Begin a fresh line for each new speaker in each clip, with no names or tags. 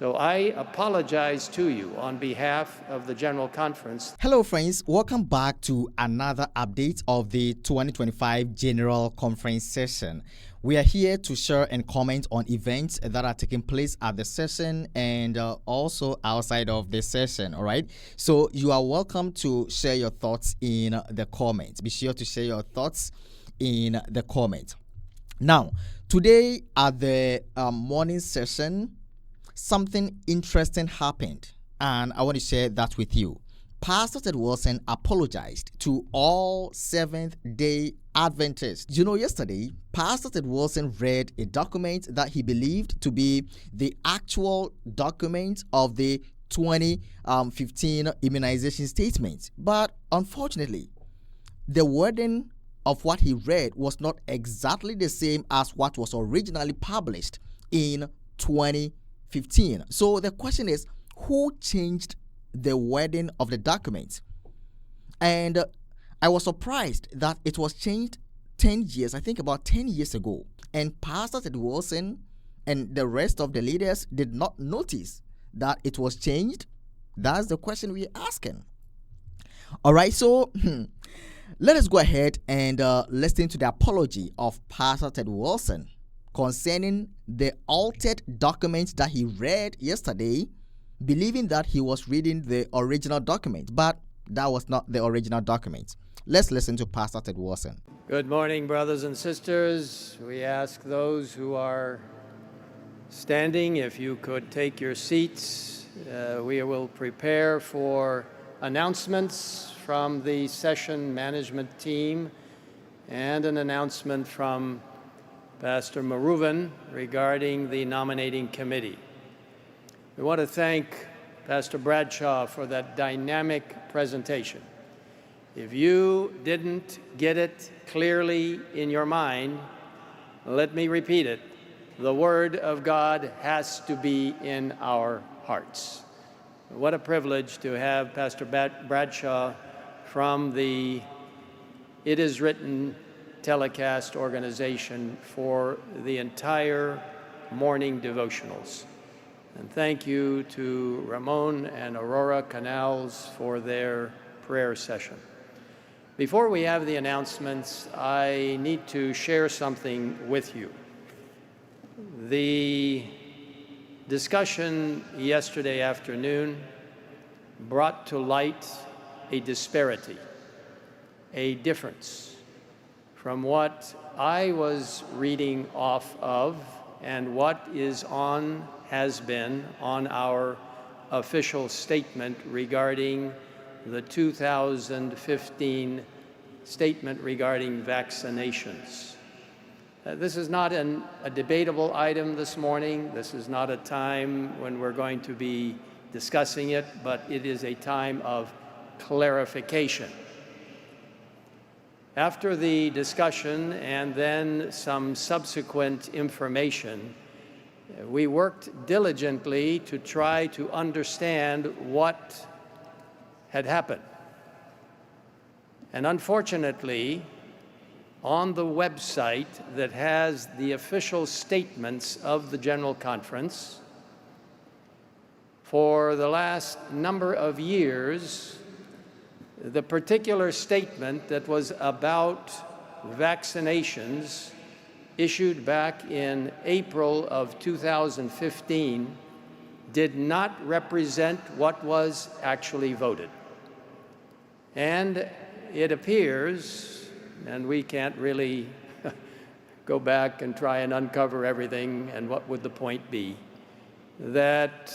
So I apologize to you on behalf of the General Conference.
Hello, friends. Welcome back to another update of the 2025 General Conference session. We are here to share and comment on events that are taking place at the session and also outside of the session. All right. So you are welcome to share your thoughts in the comments. Be sure to share your thoughts in the comments. Now, today at the morning session, something interesting happened, and I want to share that with you. Pastor Ted Wilson apologized to all Seventh-day Adventists. Yesterday, Pastor Ted Wilson read a document that he believed to be the actual document of the 2015 immunization statement. But unfortunately, the wording of what he read was not exactly the same as what was originally published in 2015. So the question is, who changed the wording of the document? And I was surprised that it was changed 10 years, I think about 10 years ago. And Pastor Ted Wilson and the rest of the leaders did not notice that it was changed. That's the question we're asking. All right, so let us go ahead and listen to the apology of Pastor Ted Wilson concerning the altered document that he read yesterday, believing that he was reading the original document, but that was not the original document. Let's listen to Pastor Ted Wilson.
Good morning, brothers and sisters. We ask those who are standing if you could take your seats. We will prepare for announcements from the session management team and an announcement from Pastor Maruvan regarding the nominating committee. We want to thank Pastor Bradshaw for that dynamic presentation. If you didn't get it clearly in your mind, let me repeat it. The Word of God has to be in our hearts. What a privilege to have Pastor Bradshaw from the It Is Written telecast organization for the entire morning devotionals. And thank you to Ramon and Aurora Canals for their prayer session. Before we have the announcements, I need to share something with you. The discussion yesterday afternoon brought to light a disparity, a difference from what I was reading off of and what has been on our official statement regarding the 2015 statement regarding vaccinations. This is not a debatable item this morning. This is not a time when we're going to be discussing it, but it is a time of clarification. After the discussion and then some subsequent information, we worked diligently to try to understand what had happened. And unfortunately, on the website that has the official statements of the General Conference, for the last number of years, the particular statement that was about vaccinations issued back in April of 2015 did not represent what was actually voted. And it appears, and we can't really go back and try and uncover everything and what would the point be, that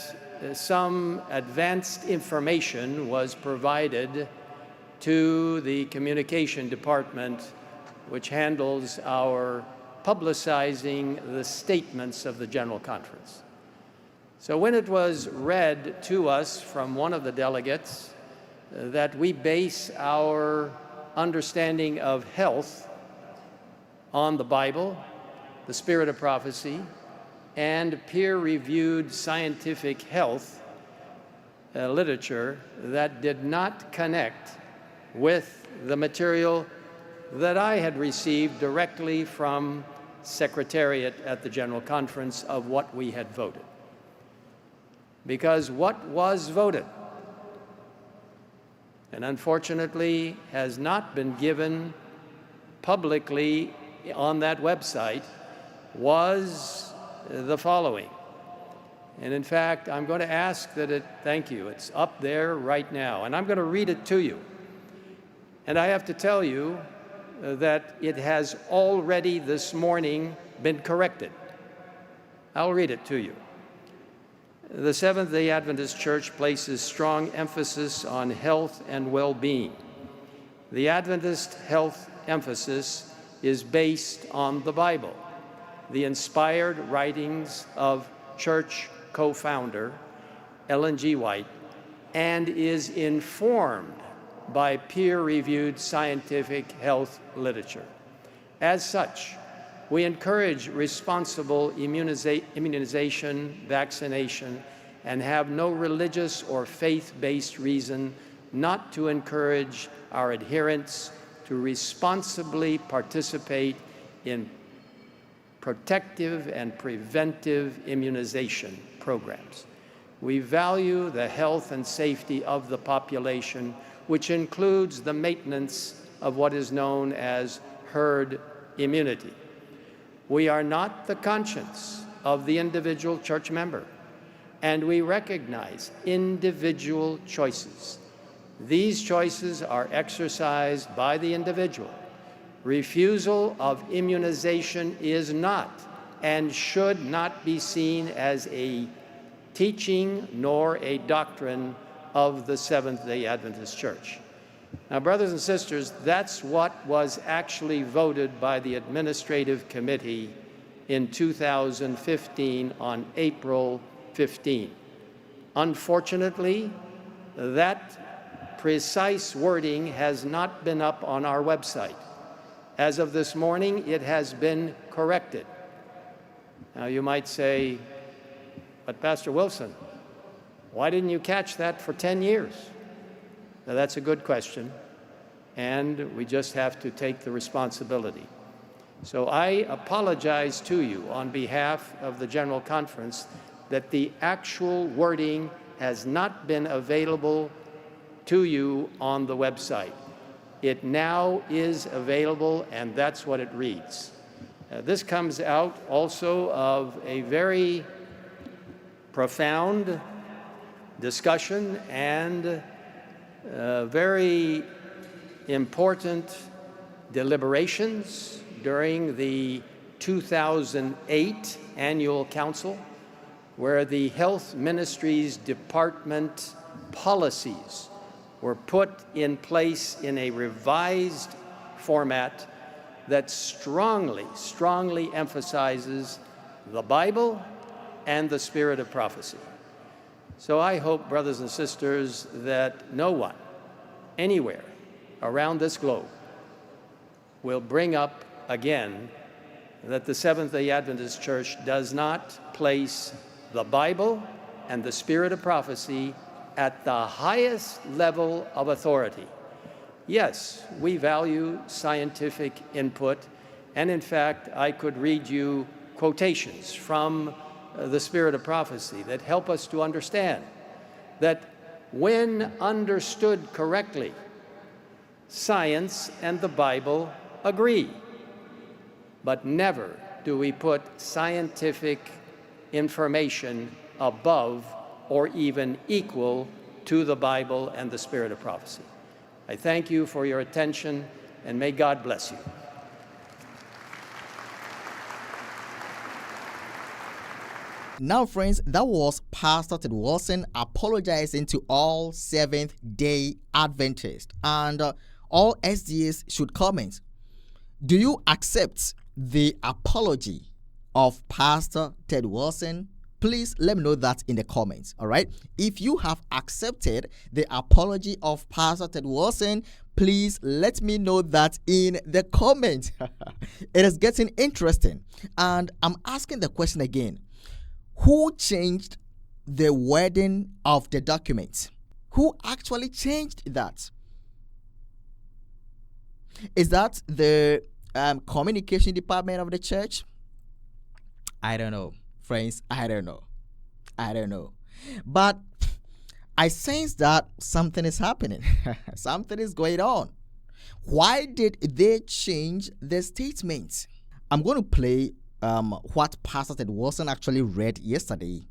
some advanced information was provided to the communication department, which handles our publicizing the statements of the General Conference. So when it was read to us from one of the delegates that we base our understanding of health on the Bible, the spirit of prophecy, and peer-reviewed scientific health literature, that did not connect with the material that I had received directly from Secretariat at the General Conference of what we had voted. because what was voted, and unfortunately has not been given publicly on that website, was the following. And in fact, I'm going to ask that thank you, it's up there right now, and I'm going to read it to you. And I have to tell you that it has already this morning been corrected. I'll read it to you. The Seventh-day Adventist Church places strong emphasis on health and well-being. The Adventist health emphasis is based on the Bible, the inspired writings of church co-founder Ellen G. White, and is informed by peer-reviewed scientific health literature. As such, we encourage responsible immunization, vaccination, and have no religious or faith-based reason not to encourage our adherents to responsibly participate in protective and preventive immunization programs. We value the health and safety of the population, which includes the maintenance of what is known as herd immunity. We are not the conscience of the individual church member, and we recognize individual choices. These choices are exercised by the individual. Refusal of immunization is not and should not be seen as a teaching nor a doctrine of the Seventh-day Adventist Church. Now, brothers and sisters, that's what was actually voted by the Administrative Committee in 2015 on April 15. Unfortunately, that precise wording has not been up on our website. As of this morning, it has been corrected. Now, you might say, but Pastor Wilson, why didn't you catch that for 10 years? Now, that's a good question, and we just have to take the responsibility. So I apologize to you on behalf of the General Conference that the actual wording has not been available to you on the website. It now is available, and that's what it reads. This comes out also of a very profound discussion and very important deliberations during the 2008 Annual Council, where the Health Ministries Department policies were put in place in a revised format that strongly emphasizes the Bible and the spirit of prophecy. So I hope, brothers and sisters, that no one, anywhere around this globe, will bring up again that the Seventh-day Adventist Church does not place the Bible and the spirit of prophecy at the highest level of authority. Yes, we value scientific input, and in fact, I could read you quotations from the spirit of prophecy that help us to understand that when understood correctly, science and the Bible agree. But never do we put scientific information above or even equal to the Bible and the spirit of prophecy. I thank you for your attention, and may God bless you.
Now, friends, that was Pastor Ted Wilson apologizing to all Seventh-day Adventists, and all SDAs should comment. Do you accept the apology of Pastor Ted Wilson? Please let me know that in the comments, all right? If you have accepted the apology of Pastor Ted Wilson, please let me know that in the comments. It is getting interesting, and I'm asking the question again. Who changed the wording of the document? Who actually changed that? Is that the communication department of the church? I don't know, friends. I don't know. But I sense that something is happening. Something is going on. Why did they change their statements? I'm going to play what Pastor Ted Wilson actually read yesterday.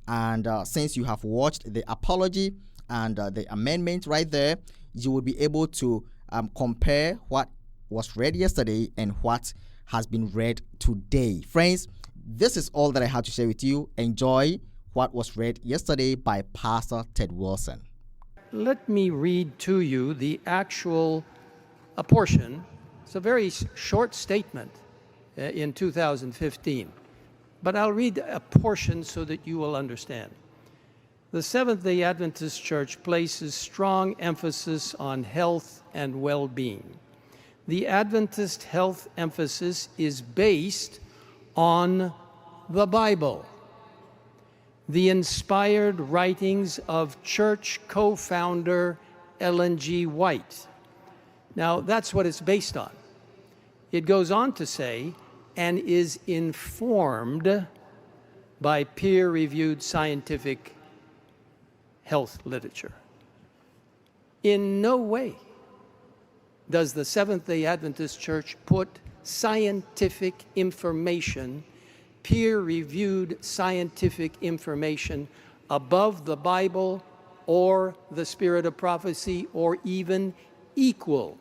And since you have watched the apology and the amendment right there, you will be able to compare what was read yesterday and what has been read today. Friends, this is all that I had to share with you. Enjoy what was read yesterday by Pastor Ted Wilson.
Let me read to you the actual portion. It's a very short statement in 2015, but I'll read a portion so that you will understand. The Seventh-day Adventist Church places strong emphasis on health and well-being. The Adventist health emphasis is based on the Bible, the inspired writings of church co-founder Ellen G. White. Now, that's what it's based on. It goes on to say, and is informed by peer-reviewed scientific health literature. In no way does the Seventh-day Adventist Church put scientific information, peer-reviewed scientific information, above the Bible or the spirit of prophecy, or even equal